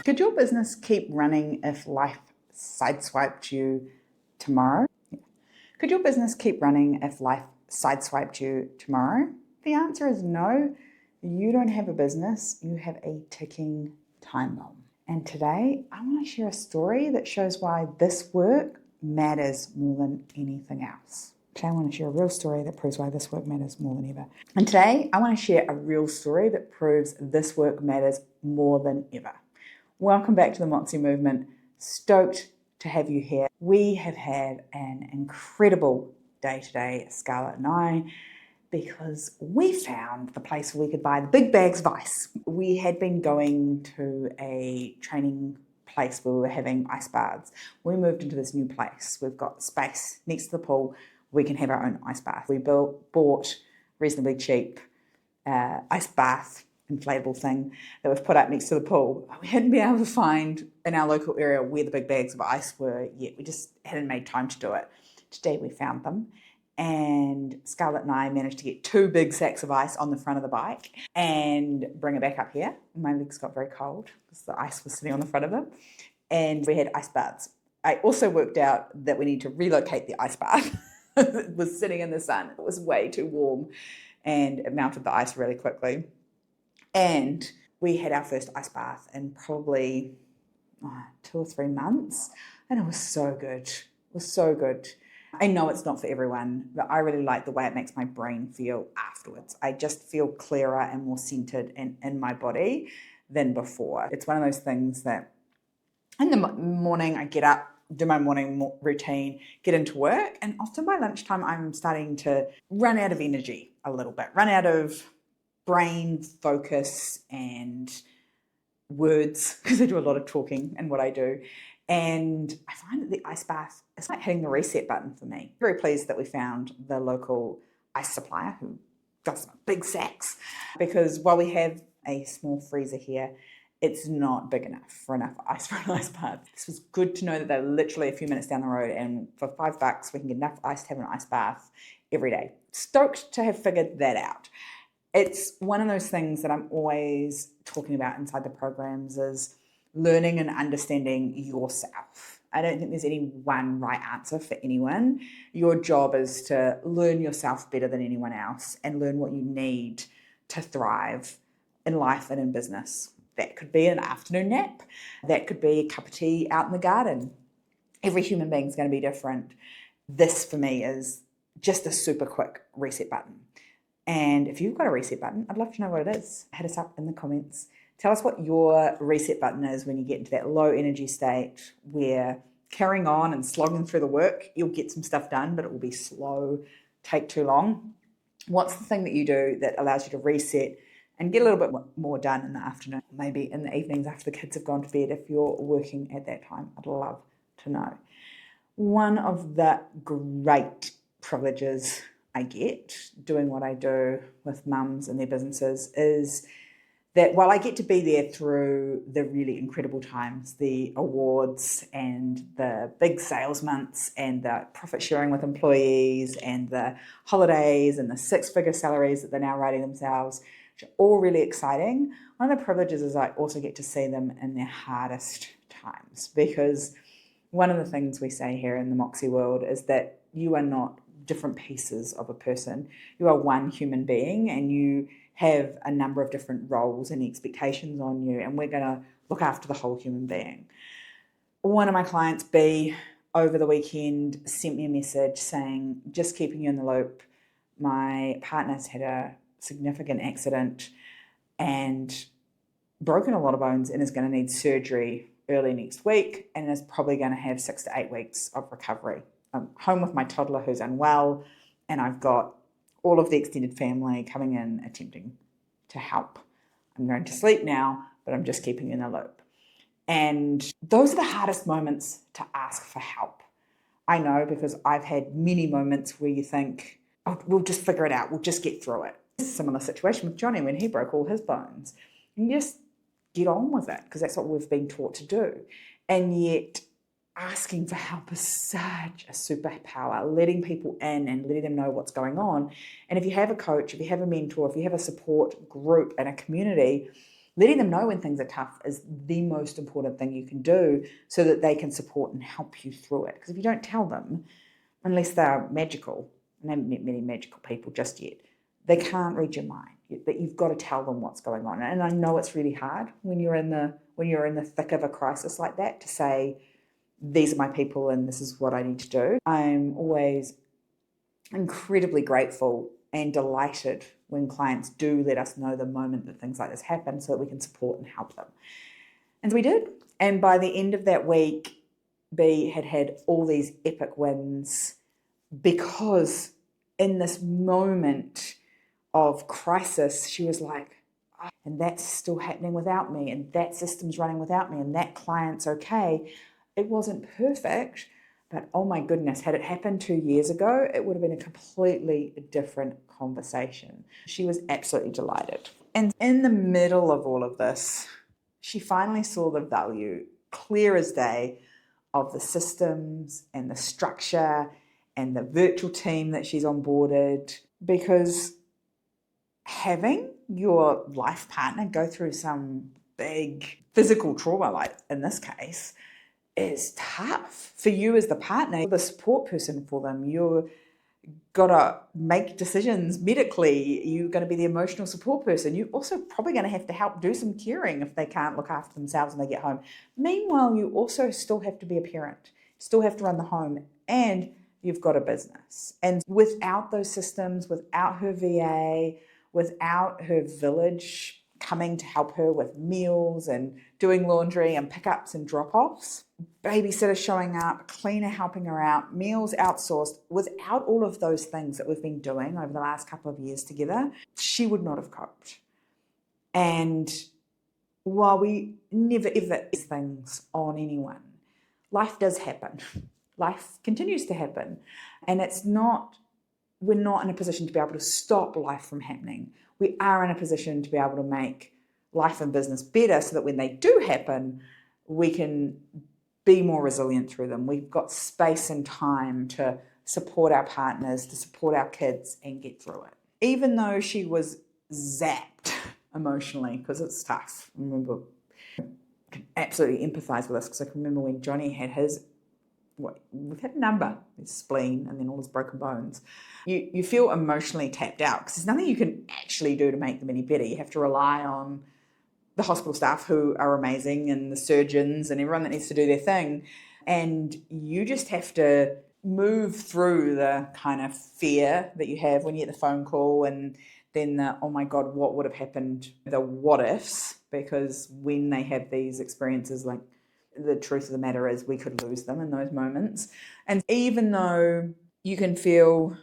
Could your business keep running if life sideswiped you tomorrow? Could your business keep running if life sideswiped you tomorrow? The answer is no. You don't have a business, you have a ticking time bomb. And today I want to share a story that shows why this work matters more than anything else. Today I want to share a real story that proves why this work matters more than ever. And today I want to share a real story that proves this work matters more than ever. Welcome back to the Moxie Movement. Stoked to have you here. We have had an incredible day today, Scarlett and I, because we found the place where we could buy the big bags of ice. We had been going to a training place where we were having ice baths. We moved into this new place. We've got space next to the pool. We can have our own ice bath. We bought reasonably cheap ice bath inflatable thing that we've put up next to the pool. We hadn't been able to find in our local area where the big bags of ice were yet. We just hadn't made time to do it. Today we found them, and Scarlett and I managed to get 2 big sacks of ice on the front of the bike and bring it back up here. My legs got very cold because the ice was sitting on the front of them, and we had ice baths. I also worked out that we need to relocate the ice bath. It was sitting in the sun. It was way too warm, and it melted the ice really quickly. And we had our first ice bath in probably 2 or 3 months, and it was so good. It was so good. I know it's not for everyone, but I really like the way it makes my brain feel afterwards. I just feel clearer and more centered in my body than before. It's one of those things that in the morning I get up, do my morning routine, get into work, and often by lunchtime I'm starting to run out of energy a little bit, run out of brain focus and words, because I do a lot of talking in what I do. And I find that the ice bath is like hitting the reset button for me. Very pleased that we found the local ice supplier who does big sacks, because while we have a small freezer here, it's not big enough for enough ice for an ice bath. This was good to know that they're literally a few minutes down the road, and for $5 we can get enough ice to have an ice bath every day. Stoked to have figured that out. It's one of those things that I'm always talking about inside the programs is learning and understanding yourself. I don't think there's any one right answer for anyone. Your job is to learn yourself better than anyone else and learn what you need to thrive in life and in business. That could be an afternoon nap. That could be a cup of tea out in the garden. Every human being is going to be different. This for me is just a super quick reset button. And if you've got a reset button, I'd love to know what it is. Hit us up in the comments. Tell us what your reset button is when you get into that low energy state where carrying on and slogging through the work, you'll get some stuff done, but it will be slow, take too long. What's the thing that you do that allows you to reset and get a little bit more done in the afternoon, maybe in the evenings after the kids have gone to bed if you're working at that time? I'd love to know. One of the great privileges I get doing what I do with mums and their businesses is that while I get to be there through the really incredible times, the awards and the big sales months and the profit sharing with employees and the holidays and the 6-figure salaries that they're now writing themselves, which are all really exciting, one of the privileges is I also get to see them in their hardest times, because one of the things we say here in the Moxie world is that you are not different pieces of a person. You are one human being, and you have a number of different roles and expectations on you, and we're going to look after the whole human being. One of my clients, B, over the weekend sent me a message saying, just keeping you in the loop, my partner's had a significant accident and broken a lot of bones and is going to need surgery early next week and is probably going to have 6 to 8 weeks of recovery. I'm home with my toddler who's unwell, and I've got all of the extended family coming in attempting to help. I'm going to sleep now, but I'm just keeping you in the loop. And those are the hardest moments to ask for help. I know, because I've had many moments where you think, oh, we'll just figure it out. We'll just get through it. It's a similar situation with Johnny when he broke all his bones. And you just get on with it, because that's what we've been taught to do. And yet asking for help is such a superpower, letting people in and letting them know what's going on. And if you have a coach, if you have a mentor, if you have a support group and a community letting them know when things are tough is the most important thing you can do so that they can support and help you through it. Because if you don't tell them, unless they're magical, and I haven't met many magical people just yet, they can't read your mind. But you've got to tell them what's going on. And I know it's really hard when you're in the thick of a crisis like that to say, these are my people and this is what I need to do. I'm always incredibly grateful and delighted when clients do let us know the moment that things like this happen so that we can support and help them. And we did. And by the end of that week, B had all these epic wins because in this moment of crisis, she was like, oh, and that's still happening without me, and that system's running without me, and that client's okay. It wasn't perfect, but oh my goodness, had it happened 2 years ago, it would have been a completely different conversation. She was absolutely delighted. And in the middle of all of this, she finally saw the value, clear as day, of the systems and the structure and the virtual team that she's onboarded, because having your life partner go through some big physical trauma, like in this case, is tough. For you as the partner, the support person for them, you're got to make decisions medically. You're going to be the emotional support person. You're also probably going to have to help do some caring if they can't look after themselves when they get home. Meanwhile, you also still have to be a parent, still have to run the home, and you've got a business. And without those systems, without her VA, without her village coming to help her with meals and doing laundry and pickups and drop-offs, babysitter showing up, cleaner helping her out, meals outsourced, without all of those things that we've been doing over the last couple of years together, she would not have coped. And while we never ever is things on anyone, life does happen. Life continues to happen. And we're not in a position to be able to stop life from happening. We are in a position to be able to make life and business better so that when they do happen, we can be more resilient through them. We've got space and time to support our partners, to support our kids and get through it. Even though she was zapped emotionally, because it's tough. I remember, I can absolutely empathize with this because I can remember when Johnny had we've had a number, his spleen and then all his broken bones. You feel emotionally tapped out because there's nothing you can actually do to make them any better. You have to rely on the hospital staff who are amazing and the surgeons and everyone that needs to do their thing. And you just have to move through the kind of fear that you have when you get the phone call and then the, oh my God, what would have happened? The what ifs, because when they have these experiences, like the truth of the matter is we could lose them in those moments. And even though you can feel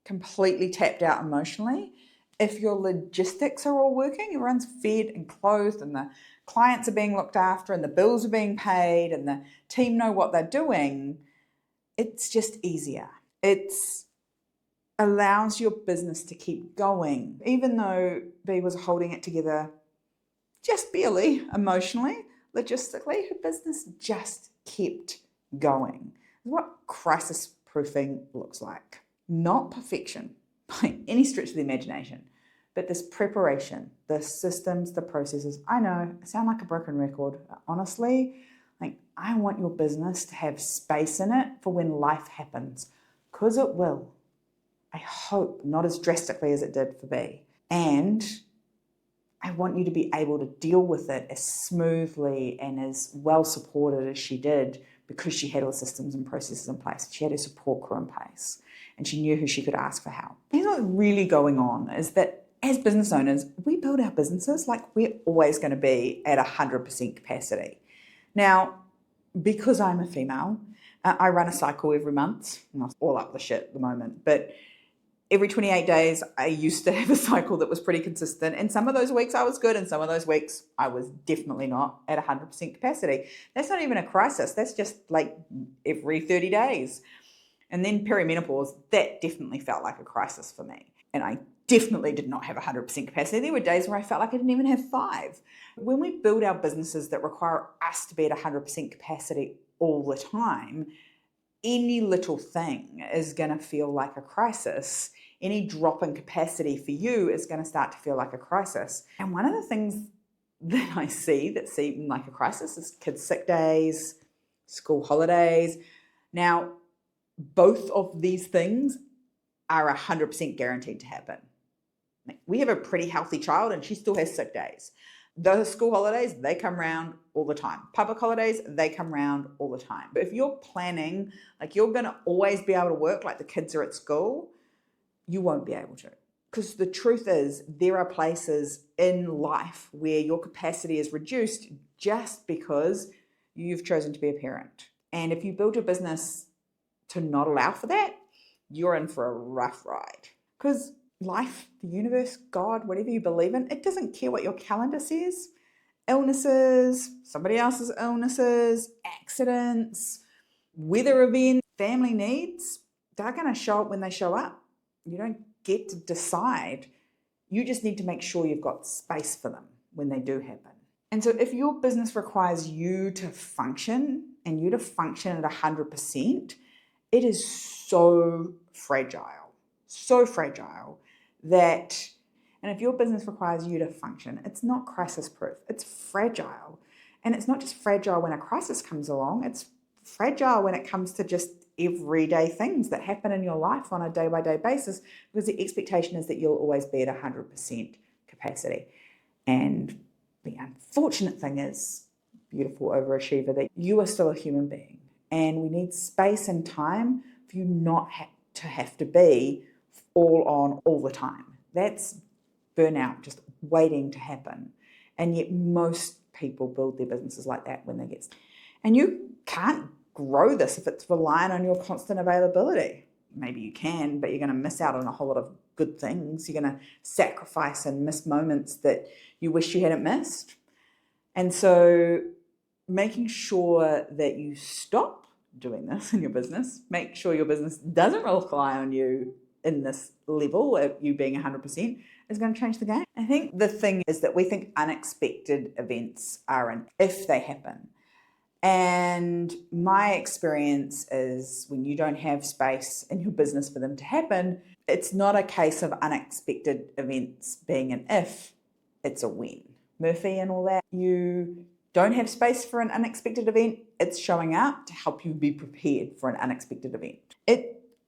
completely tapped out emotionally, if your logistics are all working, everyone's fed and clothed and the clients are being looked after and the bills are being paid and the team know what they're doing, it's just easier. It allows your business to keep going. Even though B was holding it together just barely emotionally, logistically, her business just kept going. What crisis proofing looks like. Not perfection by any stretch of the imagination, but this preparation, the systems, the processes. I know I sound like a broken record. Honestly, I want your business to have space in it for when life happens, because it will. I hope not as drastically as it did for B. And I want you to be able to deal with it as smoothly and as well supported as she did, because she had all the systems and processes in place. She had her support crew in place and she knew who she could ask for help. And what's really going on is that as business owners, we build our businesses like we're always going to be at 100% capacity. Now, because I'm a female, I run a cycle every month. I'm all up the shit at the moment, but every 28 days, I used to have a cycle that was pretty consistent. And some of those weeks I was good, and some of those weeks I was definitely not at 100% capacity. That's not even a crisis. That's just like every 30 days. And then perimenopause, that definitely felt like a crisis for me. And I definitely did not have 100% capacity. There were days where I felt like I didn't even have 5. When we build our businesses that require us to be at 100% capacity all the time, any little thing is going to feel like a crisis. Any drop in capacity for you is going to start to feel like a crisis. And one of the things that I see that seem like a crisis is kids' sick days, school holidays. Now, both of these things are 100% guaranteed to happen. We have a pretty healthy child and she still has sick days. Those school holidays, they come around all the time. Public holidays, they come around all the time. But if you're planning, like you're going to always be able to work like the kids are at school, you won't be able to. Because the truth is, there are places in life where your capacity is reduced just because you've chosen to be a parent. And if you build your business to not allow for that, you're in for a rough ride. Because life, the universe, God, whatever you believe in, it doesn't care what your calendar says. Illnesses, somebody else's illnesses, accidents, weather events, family needs, they're going to show up when they show up. You don't get to decide. You just need to make sure you've got space for them when they do happen. And so if your business requires you to function and you to function at 100%, it is so fragile that, and if your business requires you to function, it's not crisis proof, it's fragile. And it's not just fragile when a crisis comes along, it's fragile when it comes to just everyday things that happen in your life on a day-by-day basis, because the expectation is that you'll always be at 100% capacity. And the unfortunate thing is, beautiful overachiever, that you are still a human being. And we need space and time for you not to have to be all on all the time. That's burnout just waiting to happen. And yet most people build their businesses like that when they get stuck. And you can't grow this if it's reliant on your constant availability. Maybe you can, but you're going to miss out on a whole lot of good things. You're going to sacrifice and miss moments that you wish you hadn't missed. And so making sure that you stop doing this in your business, make sure your business doesn't rely on you in this level of you being 100%, is going to change the game. I think the thing is that we think unexpected events are an if they happen. And my experience is when you don't have space in your business for them to happen, it's not a case of unexpected events being an if, it's a when. Murphy and all that, you don't have space for an unexpected event, it's showing up to help you be prepared for an unexpected event.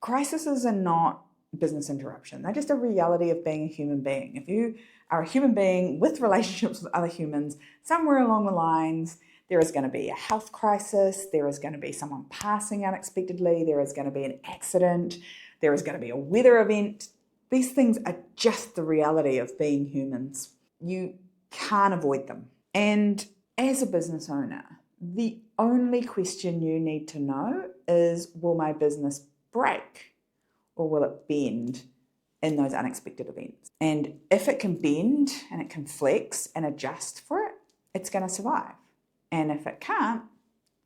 Crises are not business interruption. They're just a reality of being a human being. If you are a human being with relationships with other humans, somewhere along the lines, there is going to be a health crisis, there is going to be someone passing unexpectedly, there is going to be an accident, there is going to be a weather event. These things are just the reality of being humans. You can't avoid them. And as a business owner, the only question you need to know is, will my business break or will it bend in those unexpected events? And if it can bend and it can flex and adjust for it, it's going to survive. And if it can't,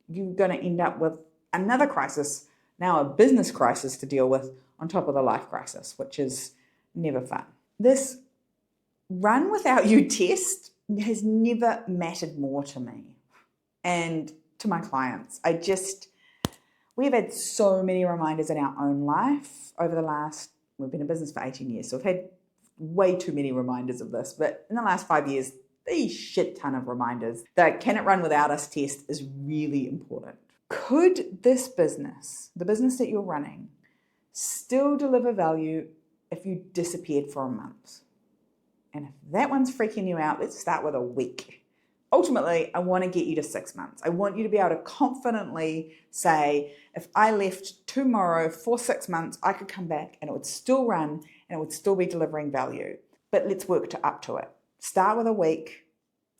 you're going to end up with another crisis, now a business crisis to deal with on top of the life crisis, which is never fun. This run without you test has never mattered more to me and to my clients. We've had so many reminders in our own life over we've been in business for 18 years, so we've had way too many reminders of this, but in the last 5 years, a shit ton of reminders. The can it run without us test is really important. Could this business, the business that you're running, still deliver value if you disappeared for a month? And if that one's freaking you out, let's start with a week. Ultimately, I want to get you to 6 months. I want you to be able to confidently say, if I left tomorrow for 6 months, I could come back and it would still run and it would still be delivering value. But let's work up to it. Start with a week.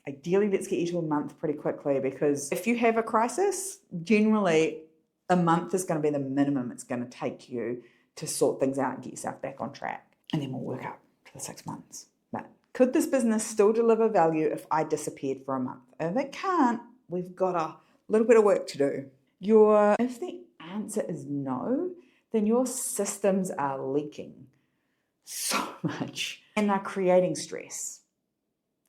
Ideally, let's get you to a month pretty quickly, because if you have a crisis, generally a month is going to be the minimum it's going to take you to sort things out and get yourself back on track. And then we'll work up to the 6 months. But could this business still deliver value if I disappeared for a month? If it can't, we've got a little bit of work to do. If the answer is no, then your systems are leaking so much and they're creating stress.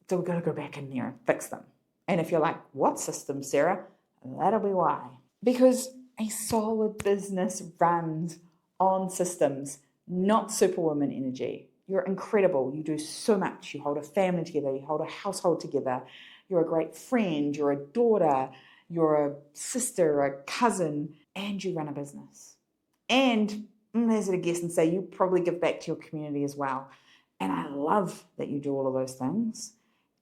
So we've got to go back in there and fix them. And if you're like, what system, Sarah? That'll be why. Because a solid business runs on systems, not Superwoman Energy. You're incredible. You do so much. You hold a family together. You hold a household together. You're a great friend. You're a daughter. You're a sister, a cousin, and you run a business. And hazard a guess and say you probably give back to your community as well. And I love that you do all of those things.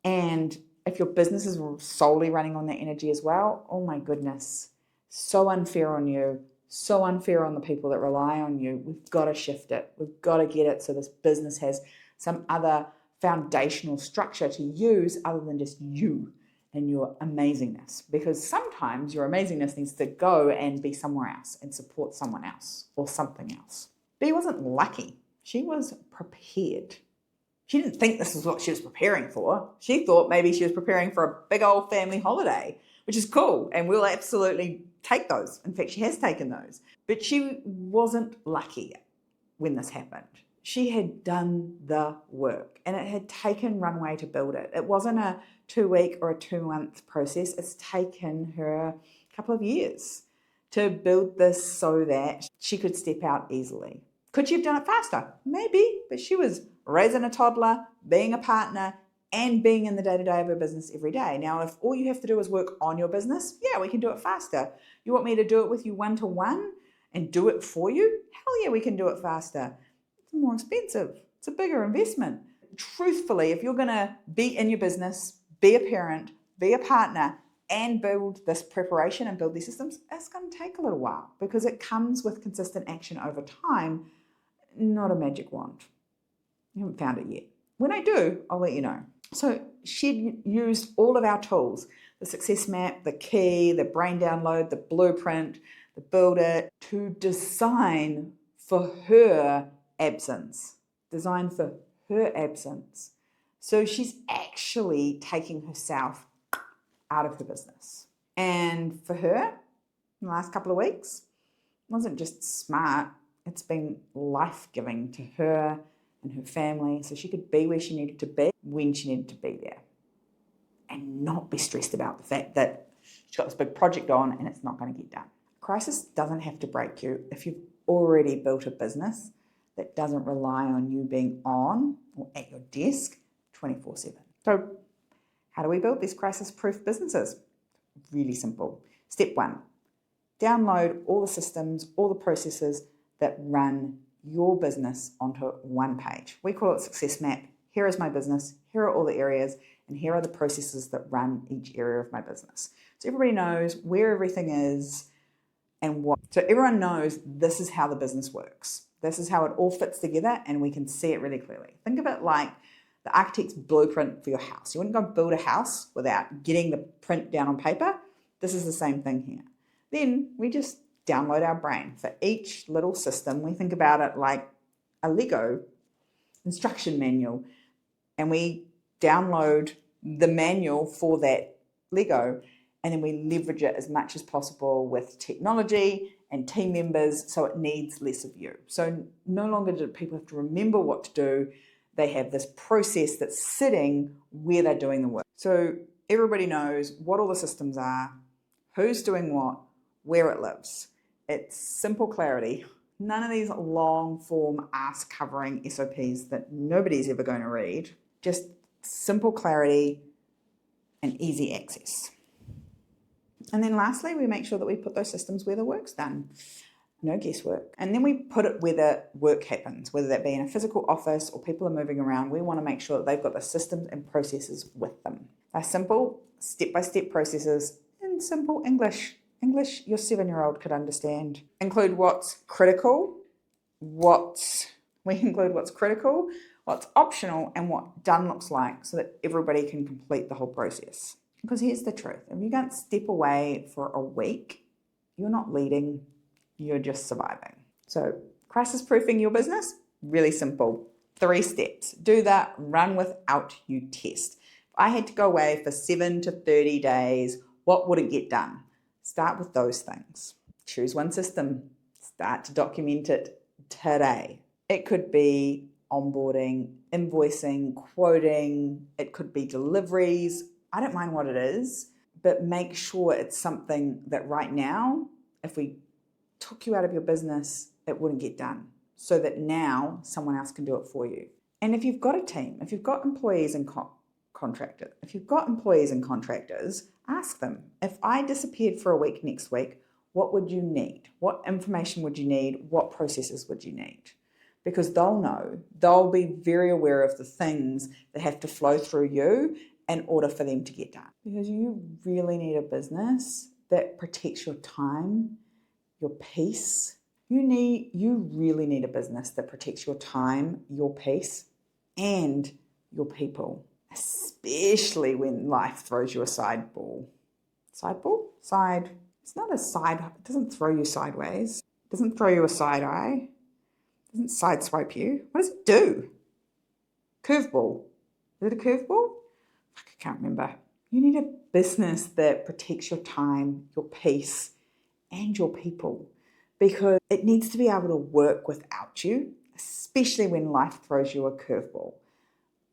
And if your business is solely running on that energy as well, oh my goodness, so unfair on you, so unfair on the people that rely on you. We've got to shift it. We've got to get it so this business has some other foundational structure to use other than just you and your amazingness. Because sometimes your amazingness needs to go and be somewhere else and support someone else or something else. Bea wasn't lucky. She was prepared. She didn't think this was what she was preparing for. She thought maybe she was preparing for a big old family holiday, which is cool, and we'll absolutely take those. In fact, she has taken those. But she wasn't lucky when this happened. She had done the work, and it had taken runway to build it. It wasn't a 2-week or a 2-month process. It's taken her a couple of years to build this so that she could step out easily. Could she have done it faster? Maybe, but she was raising a toddler, being a partner, and being in the day-to-day of her business every day. Now, if all you have to do is work on your business, yeah, we can do it faster. You want me to do it with you one-to-one and do it for you? Hell yeah, we can do it faster. It's more expensive. It's a bigger investment. Truthfully, if you're going to be in your business, be a parent, be a partner, and build this preparation and build these systems, it's going to take a little while because it comes with consistent action over time, not a magic wand. I haven't found it yet. When I do, I'll let you know. So she used all of our tools, the success map, the key, the brain download, the blueprint, the build it, to design for her absence. Design for her absence. So she's actually taking herself out of her business. And for her, in the last couple of weeks, it wasn't just smart, it's been life-giving to her and her family, so she could be where she needed to be when she needed to be there and not be stressed about the fact that she's got this big project on and it's not going to get done. Crisis doesn't have to break you if you've already built a business that doesn't rely on you being on or at your desk 24/7. So how do we build these crisis-proof businesses? Really simple. Step 1, download all the systems, all the processes that run your business onto one page. We call it Success Map. Here is my business, here are all the areas, and here are the processes that run each area of my business. So everybody knows where everything is and what. So everyone knows this is how the business works. This is how it all fits together and we can see it really clearly. Think of it like the architect's blueprint for your house. You wouldn't go build a house without getting the print down on paper. This is the same thing here. Then we just download our brain. For each little system, we think about it like a Lego instruction manual, and we download the manual for that Lego, and then we leverage it as much as possible with technology and team members so it needs less of you. So no longer do people have to remember what to do. They have this process that's sitting where they're doing the work. So everybody knows what all the systems are, who's doing what, where it lives. It's simple clarity. None of these long form ass covering SOPs that nobody's ever going to read. Just simple clarity and easy access. And then lastly, we make sure that we put those systems where the work's done. No guesswork. And then we put it where the work happens, whether that be in a physical office or people are moving around. We want to make sure that they've got the systems and processes with them. They're simple, step-by-step processes in simple English your 7-year-old could understand. Include what's critical, what's optional, and what done looks like so that everybody can complete the whole process. Because here's the truth. If you can't step away for a week, you're not leading, you're just surviving. So crisis-proofing your business, really simple. 3 steps. Do that, run without you test. If I had to go away for 7 to 30 days, what would it get done? Start with those things. Choose one system. Start to document it today. It could be onboarding, invoicing, quoting. It could be deliveries. I don't mind what it is, but make sure it's something that right now, if we took you out of your business, it wouldn't get done. So that now someone else can do it for you. And if you've got a team, if you've got employees and contractors, if you've got employees and contractors, ask them, if I disappeared for a week next week, what would you need? What information would you need? What processes would you need? Because they'll know, they'll be very aware of the things that have to flow through you in order for them to get done. Because you really need a business that protects your time, your peace. You really need a business that protects your time, your peace, and your people, especially when life throws you a side ball. Side ball? Side. It's not a side. It doesn't throw you sideways. It doesn't throw you a side eye. It doesn't sideswipe you. What does it do? Curveball. Is it a curveball? I can't remember. You need a business that protects your time, your peace, and your people, because it needs to be able to work without you, especially when life throws you a curveball.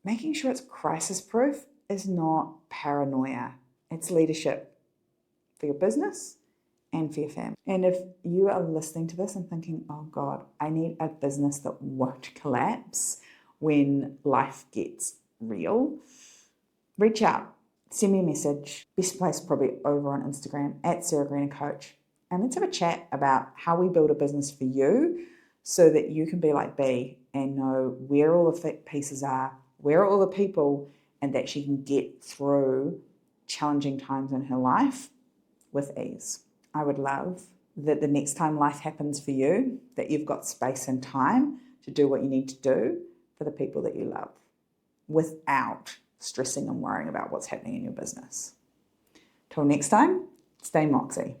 Making sure it's crisis-proof is not paranoia. It's leadership for your business and for your family. And if you are listening to this and thinking, oh God, I need a business that won't collapse when life gets real, reach out, send me a message. Best place probably over on Instagram @SarahGreenerCoach. And let's have a chat about how we build a business for you so that you can be like B and know where all the pieces are, where are all the people, and that she can get through challenging times in her life with ease. I would love that the next time life happens for you, that you've got space and time to do what you need to do for the people that you love without stressing and worrying about what's happening in your business. Till next time, stay Moxie.